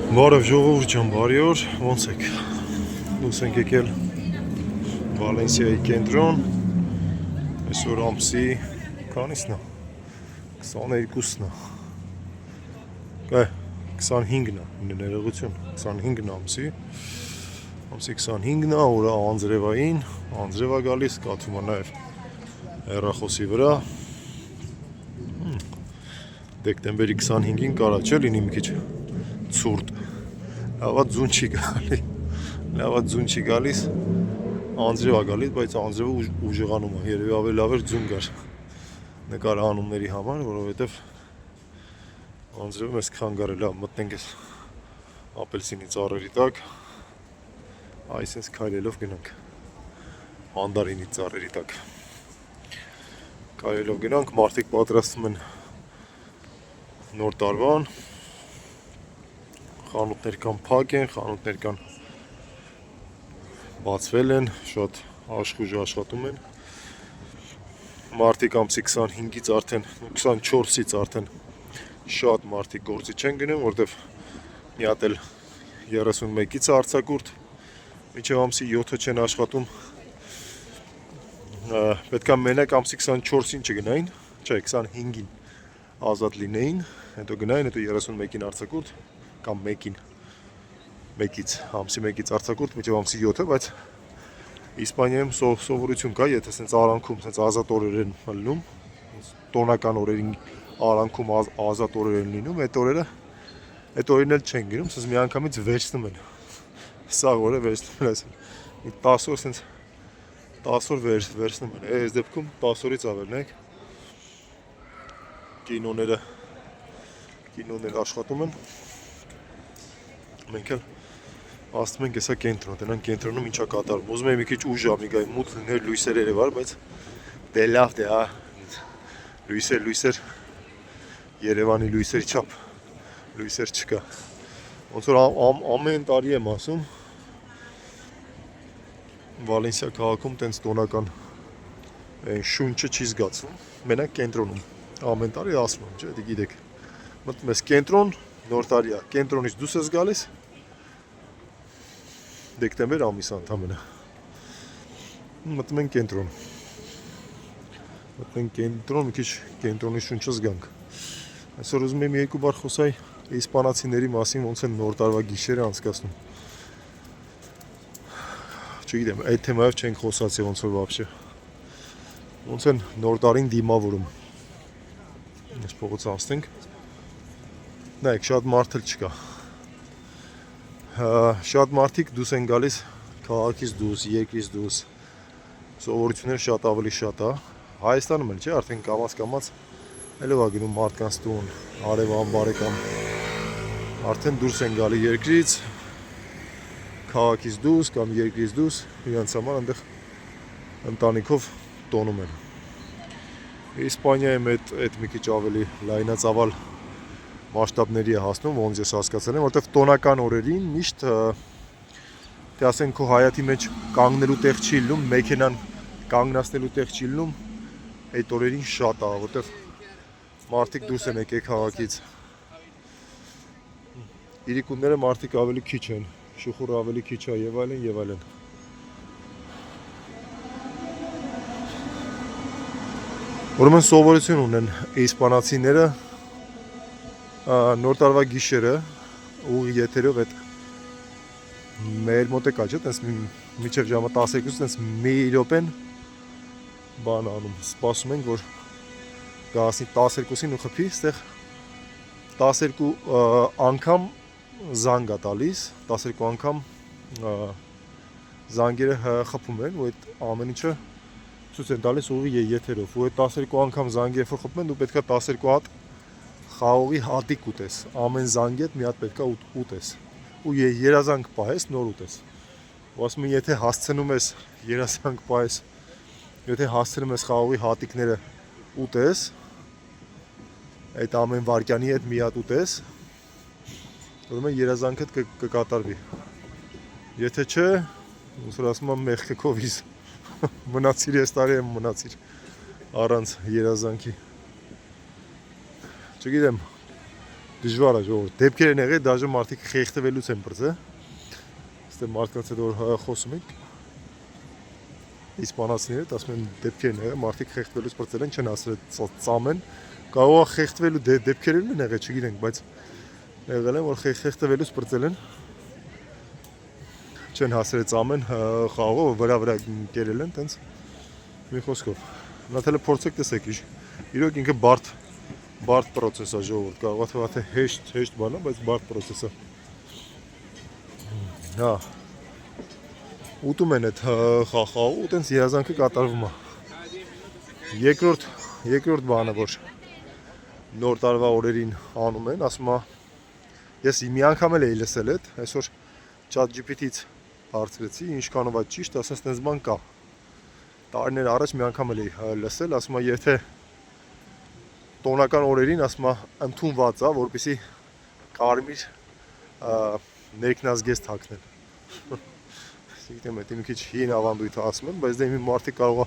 Բարև ժողովուրդ ջան, բարի օր, ոնց եք։ Դուս ենք եկել Վալենսիայի կենտրոն։ Այսօր ամսի քանիսն է։ 22-ն է։ 25-ն է, ներողություն, 25-ն է ամսի 25-ն է, օրը անձրևային, անձրև է գալիս, կաթում է նաև հեռախոսի վրա։ Դեկտեմբերի 25-ին կարա չէ լինի մի քիչ ցուրտ։ Լավա ձուն չի գալի, գալիս, անձրև է գալիս, բայց անձրևը ուժեղանում է, երևի ավելի լավ էր ձուն գար նկարահանումների համար, որովհետև անձրևը մեզ քանգարել է, մտնենք ես ապելսինի ծառերի տակ, այսպես քայլելով գնանք մանդարինի ծառերի տակ, քայլելով գնանք, մարդիկ պատրաստվում են նոր տարվան, խանութներ կան փակ են, խանութներ կան բացվել են, շատ աշխույժ աշխատում են։ Մարտիկ ամսի 25-ից արդեն, 24-ից արդեն շատ մարդիկ գործի չեն գնում, որտեվ մի հատ էլ 31-ից արձակուրդ, մինչև ամսի 7-ը չեն աշխատում։ Պետք է մենակ ամսի 24-ին չգնային, չէ, 25-ին ազատ լինեին, հետո գնային, հետո 31-ին արձակուրդ կամ 1-ից, ամսի 1-ից արձակուրդ, մինչև ամսի 7-ը, բայց Իսպանիայում սովորություն կա, եթե սենց արանքում, սենց ազատ օրեր են լինում, տոնական օրերին արանքում ազատ օրեր են լինում, այդ օրերն էլ չեն գնում, սենց մի անգամից վերցնում են, սաղ օրը վերցնում են, մի 10 օր սենց 10 օր վերցնում են, այս դեպքում 10 օրից ավելն եք, կինոները աշխատում են, մենք էլ ասում ենք եսա կենտրոն, տնանք կենտրոնում ինչա կատարում, ուզում եմ մի քիչ ուժ ամիգայ մութ լիներ լույսեր երևար, բայց դե լավ դե հա, լույսեր, Երևանի լույսերի չափ, լույսեր չկա, ոնց որ ամեն տարի եմ ասում, Վալենսիա քաղաքում տենց տոնական շունչը չի զգացվում, մենակ կենտրոնում, ամեն տարի ասում եմ, չէ, դե գիտեք, մտնում ես կենտրոն, նոր տարի է, կենտրոնից դուրս ես գալիս, դեկտեմբեր ամիս ընդամենը, մտնում ենք կենտրոն, մի քիչ կենտրոնի շունչը զգանք, այսօր ուզում եմ երկու բար խոսայ իսպանացիների մասին, ոնց են նոր տարվա գիշերը անցկացնում, չգիտեմ, այդ թեմայով չենք խոսացի ոնց որ վաբշե, ոնց են նոր տարին դիմավորում, ես փողոց անցնենք, նայեք, շատ մարդ էլ չկա, շատ մարդիկ դուրս են գալիս քաղաքից դուրս, երկրից դուրս, սովորությունները շատ ավելի շատ է, Հայաստանում էլ չէ, արդեն կամաց ելով է գնում մարդկանց տուն, արևան, բարեկամ, արդեն դուրս են գալի երկրից, քաղաքից դուրս կամ երկրից դուրս, իրենց համար այնտեղ ընտանիքով տոնում են։ Իսպանիայում այդ մի քիչ ավելի լայնածավալ մասշտաբների է հասնում, ոնց ես հասկացել եմ, որտեղ տոնական օրերին միշտ թե ասենք քո հայաթի մեջ կանգնելու տեղ չի լինում, մեքենան կանգնացնելու տեղ չի լինում, այդ օրերին շատ է, որտեղ մարդիկ դուրս են եկել քաղաքից։ Իրիկունները մարդիկ ավելի քիչ են, շուխուրը ավելի քիչ է եւ այլն։ Ուրեմն սովորություն ունեն իսպանացիները նոր տարվա գիշերը ուղի եթերով այդ մեր մոտեկա չէ, տենց միջև ժամը 12-ից տենց մի րոպեն բան անում, սպասում ենք, որ գասնի 12-ին ու խփի, ստեղ 12 անգամ զանգ է տալիս, 12 անգամ զանգերը խփում են, ու այդ ամեն ինչը ցույց են տալիս ուղի եթերով, ու այդ 12 անգամ զանգը երբ որ խփում են, դու պետք է 12 հատ խաղողի հատիկ ուտես, ամեն զանգի հետ մի հատ պետք է ուտես, ու երազանք պահես, նոր ուտես, ու ասում են, եթե հասցնում ես երազանք պահես, եթե հասցնում ես խաղողի հատիկները ուտես, այդ ամեն վարկյանի հետ մի հատ ուտես, ուրեմն երազանքդ կկատարվի, եթե չէ, ոնց որ ասում եմ, մեղքը քո վիզ, մնացիր ես տարի եմ մնացիր, առանց երազանքի, չգիտեմ, Դժվար է ժողովուրդ։ Դեպքեր են եղել, դաժե մարդիկ խեղդվելուց են բրձե։ Այստեղ մարդկանց հետ որ խոսում ենք, իսպանացիները ասում են դեպքեր են եղել, մարդիկ խեղդվելուց բրձել են, չեն ասել ծամեն։ Կարող է խեղդվելու դեպքեր են եղել, չգիտենք, բայց եղել են, որ խեղդվելուց բրձել են։ Չեն հասել ծամեն, խաղով վրա կերել են, տենց մի խոսքով։ Նա թելը փորձեք տեսեք, իրոք ինքը բարդ պրոցես է ժողովուրդ, կարող է թվա թե հեշտ բան է, բայց բարդ պրոցես է։ Հա։ Ուտում են այդ խաղը ու տենց երազանքը կատարվում է։ Երկրորդ բանը, որ նոր տարվա օրերին անում են, ասում է, ես մի անգամ էլ էի լսել այդ, այսօր ChatGPT-ից հարցրեցի, ինչքանով է ճիշտ, ասես տենց բան կա։ Տարիներ առաջ մի անգամ էլ էի լսել, ասում է, եթե տոնական օրերին, ասում է, ընդունված է, որպեսզի կարմիր ներքնազգեստ հագնեն։ Գիտեմ, դա մի քիչ հին ավանդույթ ասում են, բայց դա մի մարդիկ կարող է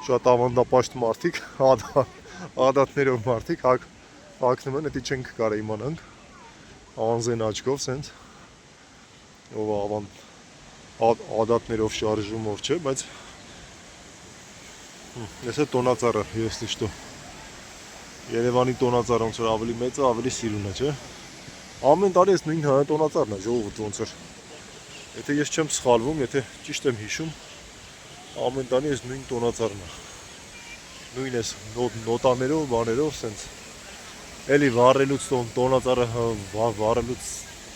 շատ ավանդապաշտ մարդիկ, ադատներով մարդիկ հագնում են, դա չենք կարող իմանանք։ Անզեն աչքով սենց ով ադատներով շարժումով չէ, բայց ես է տոնածառը, ես լիշտո։ Երևանի տոնածառը ոնց որ ավելի մեծ է, ավելի սիրուն է, չէ։ Ամեն տարի ես նույն տոնածառն է, ժողովուրդ ոնց որ։ Եթե ես չեմ սխալվում, եթե ճիշտ եմ հիշում, ամեն տարի ես նույն տոնածառն է։ Նույն էս նոտաներով, բաներով, սենց։ Էլի վառելուց տոնածառը վառելուց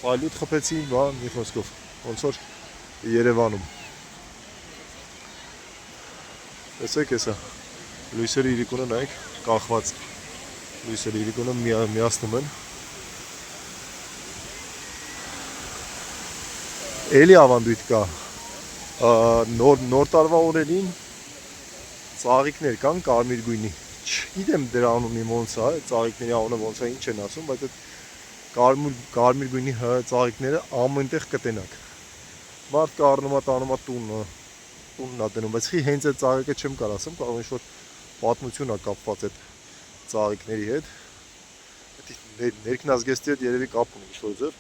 պայլուտ խփեցին, բան, մի խոսքով, ոնց որ Երևանում։ Տեսեք էսա, լույսերի իրիկունը նայեք, կախված։ Լույսերի իրիկունը միացնում են։ Էլի ավանդույթ կա, նոր տարվա օրերին ծաղիկներ կան կարմիր գույնի, չգիտեմ դրա անունի ոնց է, ծաղիկների անունը ոնց է, ինչ են ասում, բայց այդ կարմիր գույնի ծաղիկները ամենտեղ կտենակ։ Մարդը առնում է տանում է տունն է դնում, բայց հենց այդ ծաղիկը չեմ կարող ասեմ, կարող ինչ-որ պատմություն է կապված այդ ծաղիկների հետ։ Ներքնազգեստի հետ երևի կապ ունի ինչ-որ ձև,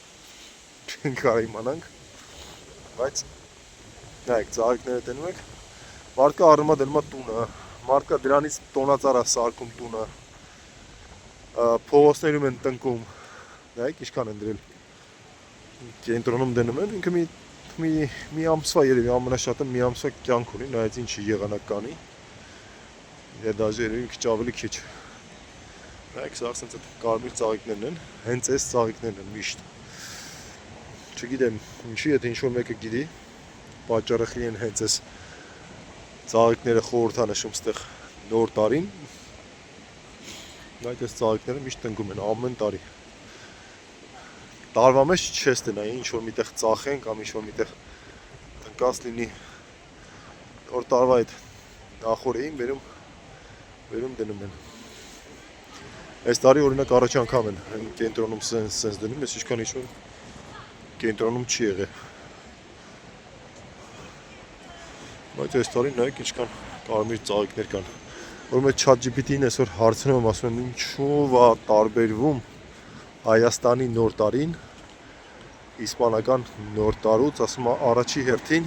չենք կարող իմանանք, բայց նայեք, ծաղիկները տենում եք, մարդկա առնում է դնում է տունը, մարդկա դրանից տոնածառ է սարքում տունը, փողոցներում են տնկում, նայեք ինչքան են դրել, կենտրոնում դնում են, ինքը մի ամսվա երևի ամենաշատը մի ամսվա կյանք ունի, նայած ինչ եղանակ կանի, դաժե երևի քիչ ավելի քիչ, նայեք սա ասենց այդ կարմիր ծաղիկներն են, հենց այս ծաղիկներն են միշտ, չգիտեմ ինչի, եթե ինչ-որ մեկը գիտի, պատճառը խլի են հենց այս ծաղիկները խորհրդանշում ստեղ նոր տարին, այդ այս ծաղիկները միշտ տնկում են ամեն տարի։ Տարվա մեջ չես տնայի, ինչ-որ միտեղ ծախեն կամ ինչ-որ միտեղ տնկած լինի, որ տարվա այդ նախորդին վերում դնում են։ Այս տարի օրինակ առաջ անգամ են կենտրոնում սենց դնում, ես ինչքան ինչ-որ կենտրոնում չի եղել։ Բայց այս տարի նայեք ինչքան կարմիր ծաղիկներ կան։ Որ մեր ChatGPT-ին այսօր հարցնում եմ, ասում եմ ինչով է տարբերվում Հայաստանի նոր տարին իսպանական նոր տարուց, ասում է առաջի հերթին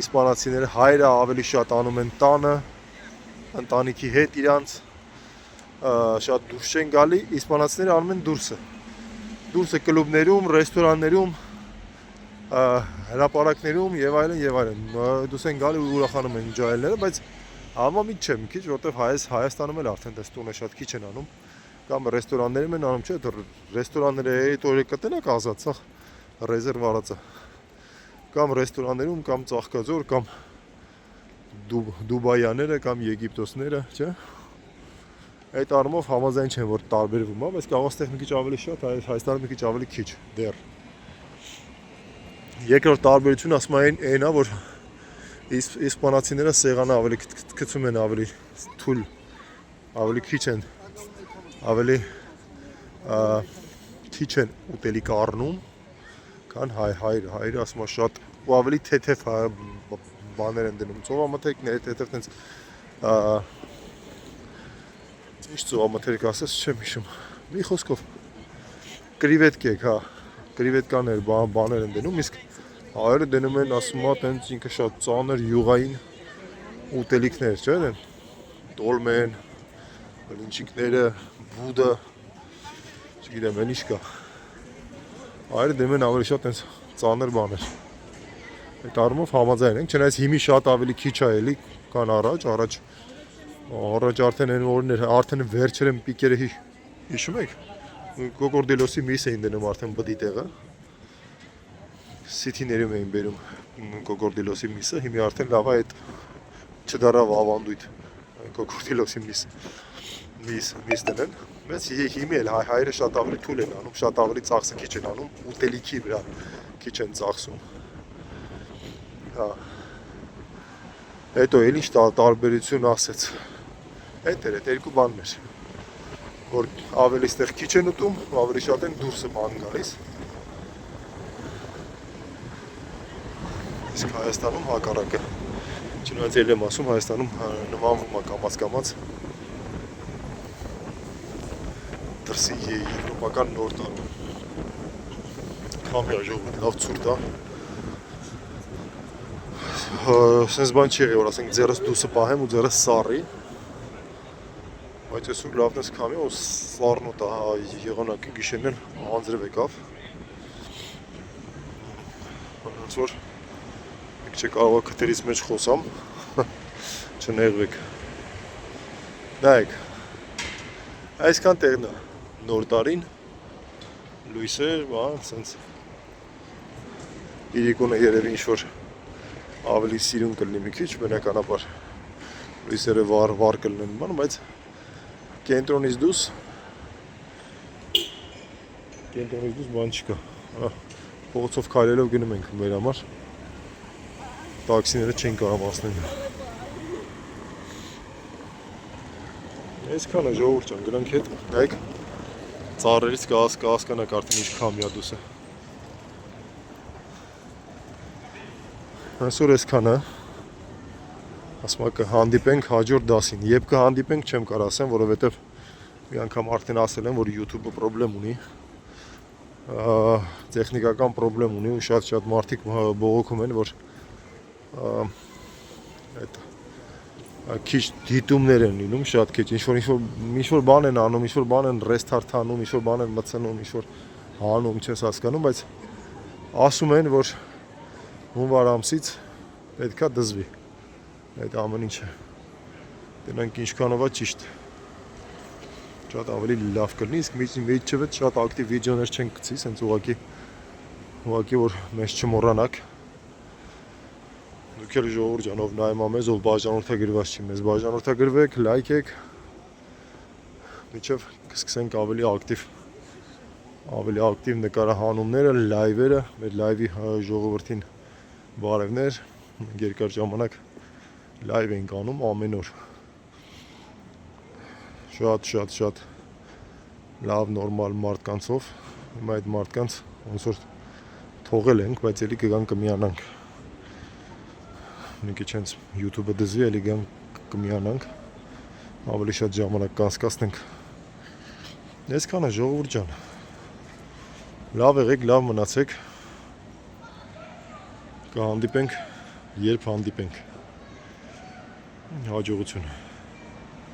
իսպանացիները հայրը ավելի շատ անում են տանը, ընտանիքի հետ իրանց, շատ դուրս չեն գալի, իսպանացիները անում են դուրսը կլուբներում, ռեստորաններում, հրապարակներում եւ այլն, դուրս են գալի ու ուրախանում են ջահելները, բայց համամիտ չէ մի քիչ, որտեվ Հայաստանում էլ արդեն դες տունը շատ քիչ են անում, կամ ռեստորաններում են անում, չէ, ռեստորանները այդ օրը կտնեք ազատ, սա ռեզերվ արածը, կամ ռեստորաններում, կամ Ծաղկաձոր, կամ Դուբայաները, կամ Եգիպտոսները, չէ, այդ առումով համաձայն չեն, որ տարբերվում է, բայց կարող ստեղ մի քիչ ավելի շատ, Հայաստանում մի քիչ ավելի քիչ, դեռ։ Երկրորդ տարբերությունը ասում են այն է, որ իսպանացիները սեղանը ավելի գցում են ավելի թույլ, ավելի քիչ են, ավելի քիչ են ուտելիք առնում, քան հայրը ասում է շատ ու ավելի թեթև բաներ են դնում, ծովամթերքներ, թեթև տենց ինչ ծովամթերք ասես չեմ հիշում, Մի խոսքով կրիվետկեք, հա, կրիվետկաներ բաներ են դնում, իսկ հայերը դնում են, ասում է, տենց ինքը շատ ծանր յուղային ուտելիքներ, չէ՞ դեն, տոլմեն, բլինչիկները, բուդը, չգիտեմ, են ինչ կա, հայերը դնում են ավելի շատ տենց ծանր բաներ, այդ առումով համաձայն ենք, չնայած հիմի շատ ավելի քիչ է էլի, կան առաջ արդեն են օրներ, արդեն վերջերեմ պիկերը հիշում եք, կոկորդիլոսի միս էին դնում արդեն բդի տեղը, սիթիներում էին բերում կոկորդիլոսի միսը, հիմի արդեն լավ է այդ չդարավ ավանդույթ կոկորդիլոսի միս դնեն, բայց հիմի էլ հայերը շատ ավելի թույլ են անում, շատ ավելի ծախսը քիչ են անում, ուտելիքի վրա քիչ են ծախսում, հա, հետո էլ ինչ տարբերություն ասեց, այդ էր, այդ երկու բանն էր, որ ավելի ստեղ քիչ են ուտում, ավելի շատ են դուրսը բան գալիս, իսկ Հայաստանում հակառակը, չնայած էլ եմ ասում, Հայաստանում նմանվում է կամաց դրսի եվրոպական նոր տարում, քամիա ժողովուրդ, լավ ցուրտ է, սենց բան չի եղել, որ ասենք ձեռս դուսը պահեմ ու ձեռս սառի, բայց այսօր լավն ես քամի ու սառնոտ է եղանակի գիշերն էլ անձրև եկավ, ոնց որ եք չէ կարող է քթերից մեջ խոսամ, չնեղվեք, նայեք, այսքան տեղն է նոր տարին, լույսեր, բան, սենց իրիկոնը երևի ինչ-որ ավելի սիրուն կլնի մի քիչ, բնականաբար լույսերը վառ կլնեն բան, բայց կենտրոնից դուս բան չկա, փողոցով քայլելով գնում ենք մեր համար, տաքսիները չեն կարող հասնել, այսքանը ժողովուրդ ջան, գրանք հետ, նայեք, ծառերից կհասկանաք արդեն ինչ քամիա դուսը, այսօր այսքանը, ասում կհանդիպենք հաջորդ դասին, երբ կհանդիպենք չեմ կարող ասեմ, որովհետև մի անգամ արդեն ասել եմ, որ YouTube-ը պրոբլեմ ունի, տեխնիկական պրոբլեմ ունի ու շատ մարդիկ բողոքում են, որ քիչ դիտումներ են լինում, շատ քիչ, ինչ-որ բան են անում, ինչ-որ բան են restart անում, ինչ-որ բան են մտցնում, ինչ-որ հանում, չես հասկանում, բայց ասում են, որ հունվար ամսից պետքա դզվի այդ ամեն ինչը, դրանք ինչքանով է ճիշտ, շատ ավելի լավ կլինի, իսկ միջևետ շատ ակտիվ վիդեոներ չեն գցի, սենց ուղղակի որ մեզ չմոռանաք, դուք էլ ժողովուրդ ջան, ով նայում ա մեզ, ով բաժանորդագրված չի, մեզ բաժանորդագրվեք, լայքեք, մինչև կսկսենք ավելի ակտիվ նկարահանումները, լայվերը, մեր լայվի ժողովրդին բարևներ, երկար ժամանակ լայվ ենք անում ամեն օր, շատ լավ նորմալ մարդկանցով, հիմա այդ մարդկանց ոնց որ թողել ենք, բայց էլի կգան կմիանանք, մի քիչ հենց YouTube-ը դզվի, էլի գան կմիանանք, ավելի շատ ժամանակ կանցկացնենք, այսքանը ժողովուրդ ջան, լավ եղեք, լավ մնացեք, կհանդիպենք, երբ հանդիպենք, հաջողություն